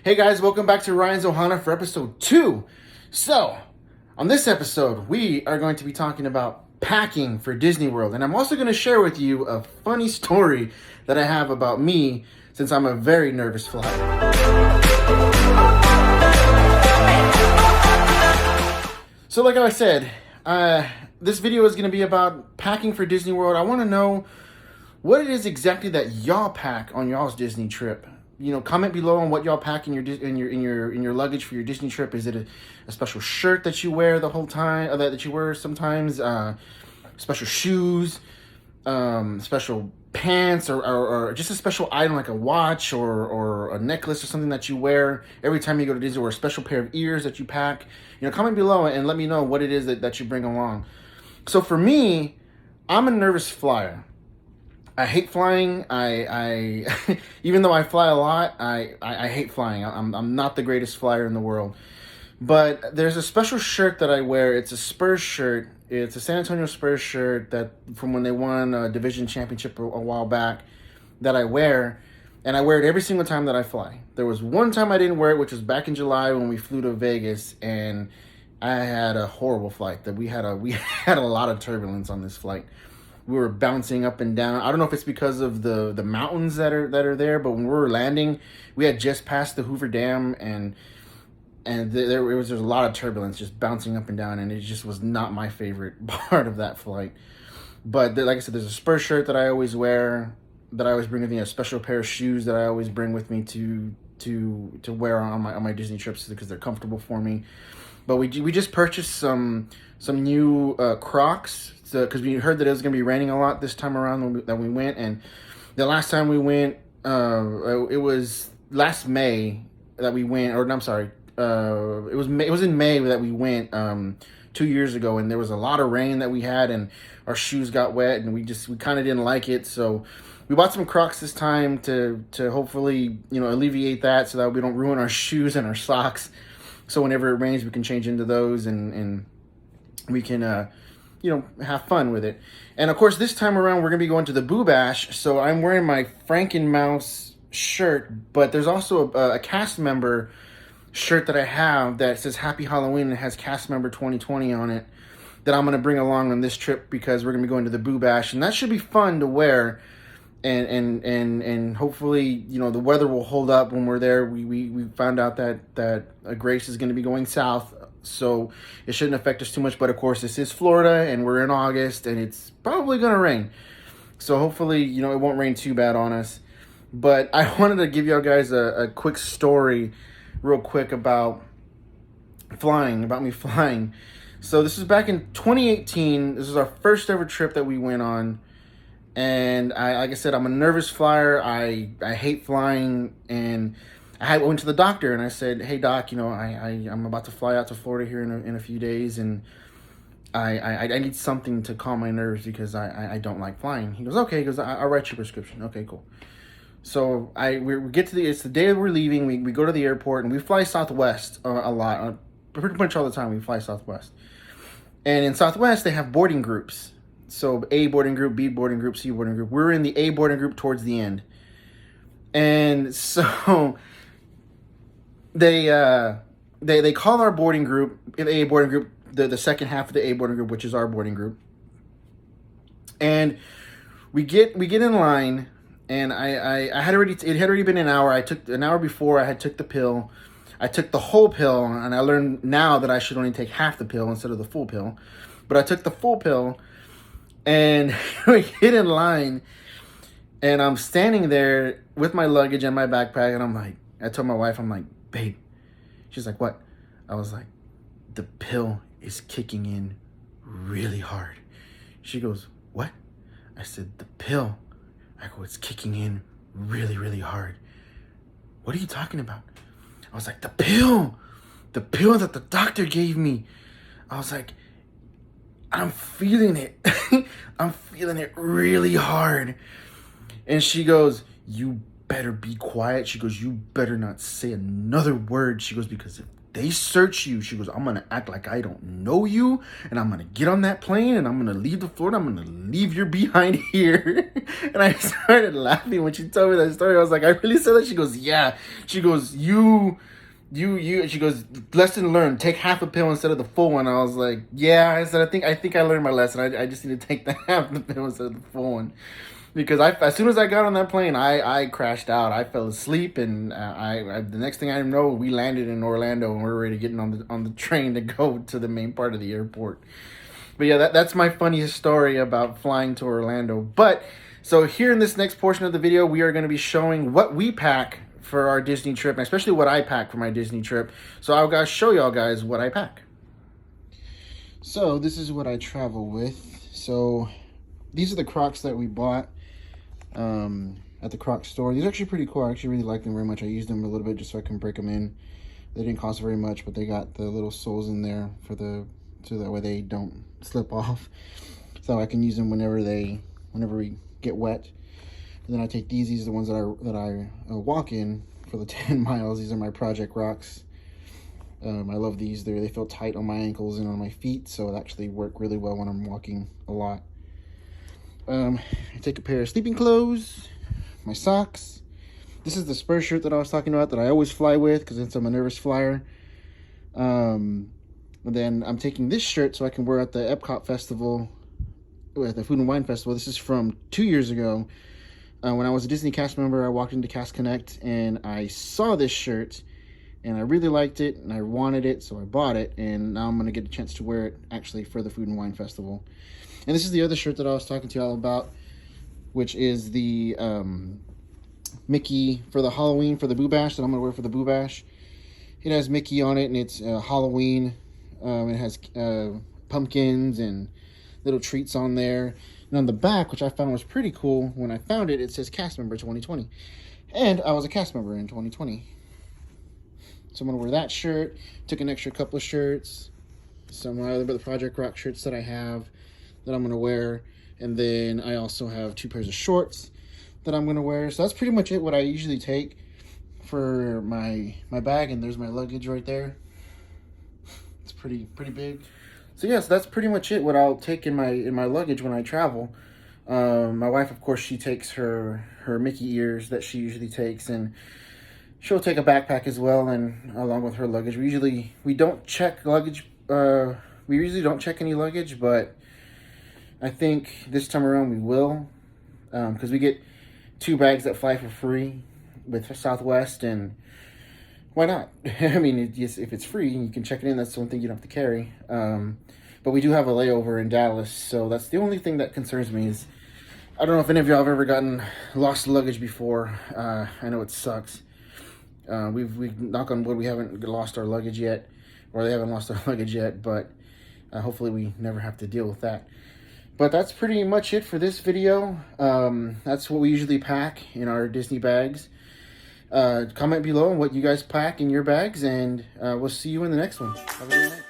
Hey guys, welcome back to Ryan's Ohana for episode 2. So, on this episode, we are going to be talking about packing for Disney World. And I'm also going to share with you a funny story that I have about me since I'm a very nervous flyer. So like I said, this video is going to be about packing for Disney World. I want to know what it is exactly that y'all pack on y'all's Disney trip. You know, comment below on what y'all pack in your luggage for your Disney trip. Is it a special shirt that you wear the whole time, or that you wear sometimes? Special shoes, special pants, or just a special item like a watch or a necklace or something that you wear every time you go to Disney, or a special pair of ears that you pack. You know, comment below and let me know what it is that you bring along. So for me, I'm a nervous flyer. I hate flying. I even though I fly a lot, I hate flying. I'm not the greatest flyer in the world. But there's a special shirt that I wear. It's a Spurs shirt. It's a San Antonio Spurs shirt that from when they won a division championship a while back that I wear. And I wear it every single time that I fly. There was one time I didn't wear it, which was back in July when we flew to Vegas, and I had a horrible flight. We had a lot of turbulence on this flight. We were bouncing up and down. I don't know if it's because of the mountains that are there, but when we were landing, we had just passed the Hoover Dam, and there was a lot of turbulence, just bouncing up and down, and it just was not my favorite part of that flight. But like I said, there's a Spurs shirt that I always wear, that I always bring with me, a special pair of shoes that I always bring with me to wear on my Disney trips because they're comfortable for me. But we just purchased some new Crocs because we heard that it was going to be raining a lot this time around that we went. And the last time we went, it was last May that we went, or no, I'm sorry, it was in May that we went 2 years ago, and there was a lot of rain that we had, and our shoes got wet, and we kind of didn't like it. So we bought some Crocs this time to hopefully, you know, alleviate that so that we don't ruin our shoes and our socks. So whenever it rains, we can change into those and we can, you know, have fun with it. And of course, this time around, we're going to be going to the Boo Bash. So I'm wearing my Frankenmouse shirt, but there's also a cast member shirt that I have that says Happy Halloween and has cast member 2020 on it that I'm going to bring along on this trip because we're going to be going to the Boo Bash. And that should be fun to wear. And hopefully, you know, the weather will hold up when we're there. We found out that Grace is going to be going south, so it shouldn't affect us too much. But of course, this is Florida, and we're in August, and it's probably going to rain. So hopefully, you know, it won't rain too bad on us. But I wanted to give y'all guys a quick story, real quick, about me flying. So this is back in 2018. This is our first ever trip that we went on. And like I said, I'm a nervous flyer. I hate flying, and I went to the doctor and I said, "Hey doc, you know, I'm about to fly out to Florida here in a few days, and I need something to calm my nerves because I don't like flying." He goes, "Okay." He goes, "I'll write you a prescription." Okay, cool. So we get to it's the day we're leaving. We go to the airport and we fly Southwest a lot, pretty much all the time. We fly Southwest, and in Southwest they have boarding groups. So A boarding group, B boarding group, C boarding group. We're in the A boarding group towards the end. And so they call our boarding group, the A boarding group, the second half of the A boarding group, which is our boarding group. And we get in line, and it had already been an hour. I took an hour before, I took the pill. I took the whole pill, and I learned now that I should only take half the pill instead of the full pill. But I took the full pill. And we get in line, and I'm standing there with my luggage and my backpack, and I told my wife, I'm like, "Babe." She's like, "What?" I was like, "The pill is kicking in really hard." She goes, "What?" I said, "The pill." I go, "It's kicking in really, really hard." "What are you talking about?" I was like, the pill that the doctor gave me." I was like, "I'm feeling it." I'm feeling it really hard. And she goes, "You better be quiet." She goes, "You better not say another word." She goes, "Because if they search you. She goes, I'm going to act like I don't know you, and I'm going to get on that plane, and I'm going to leave the floor, and I'm going to leave your behind here. And I started laughing when she told me that story. I was like, I really said that? She goes, yeah. She goes, you, she goes, lesson learned, take half a pill instead of the full one. I was like, yeah. I said, I think I learned my lesson. I just need to take the half the pill instead of the full one. Because as soon as I got on that plane, I crashed out. I fell asleep, and the next thing I know, we landed in Orlando, and we were already getting on the train to go to the main part of the airport. But yeah, that's my funniest story about flying to Orlando. But so here in this next portion of the video, we are going to be showing what we pack for our Disney trip, and especially what I pack for my Disney trip. So I'll guys show y'all guys what I pack. So this is what I travel with. So these are the Crocs that we bought at the Crocs store. These are actually pretty cool. I actually really like them very much. I used them a little bit just so I can break them in. They didn't cost very much, but they got the little soles in there so that way they don't slip off. So I can use them whenever we get wet. And then I take these are the ones that I walk in for the 10 miles. These are my Project Rocks. I love these. They feel tight on my ankles and on my feet, so it actually work really well when I'm walking a lot. I take a pair of sleeping clothes, my socks. This is the Spurs shirt that I was talking about that I always fly with because I'm a nervous flyer. And then I'm taking this shirt so I can wear at the Epcot Festival, at the Food and Wine Festival. This is from 2 years ago. When I was a Disney cast member, I walked into Cast Connect and I saw this shirt and I really liked it and I wanted it, so I bought it, and now I'm going to get a chance to wear it actually for the Food and Wine Festival. And this is the other shirt that I was talking to y'all about, which is the Mickey for the Halloween, for the Boo Bash, that I'm going to wear for the Boo Bash. It has Mickey on it, and it's Halloween. It has pumpkins and little treats on there. And on the back, which I found was pretty cool, when I found it, it says Cast Member 2020. And I was a cast member in 2020. So I'm going to wear that shirt. Took an extra couple of shirts. Some other Project Rock shirts that I have that I'm going to wear. And then I also have 2 pairs of shorts that I'm going to wear. So that's pretty much it, what I usually take for my bag. And there's my luggage right there. It's pretty big. So yes, that's pretty much it, what I'll take in my luggage when I travel. My wife, of course, she takes her Mickey ears that she usually takes, and she'll take a backpack as well, and along with her luggage. We don't check luggage. We usually don't check any luggage, but I think this time around we will, because we get 2 bags that fly for free with Southwest, and why not? I mean, if it's free and you can check it in, that's the one thing you don't have to carry. But we do have a layover in Dallas, so that's the only thing that concerns me. Is I don't know if any of y'all have ever gotten lost luggage before. I know it sucks. We knock on wood, we haven't lost our luggage yet, or they haven't lost our luggage yet, but hopefully we never have to deal with that. But that's pretty much it for this video. That's what we usually pack in our Disney bags. Comment below on what you guys pack in your bags, and we'll see you in the next one. Have a good night.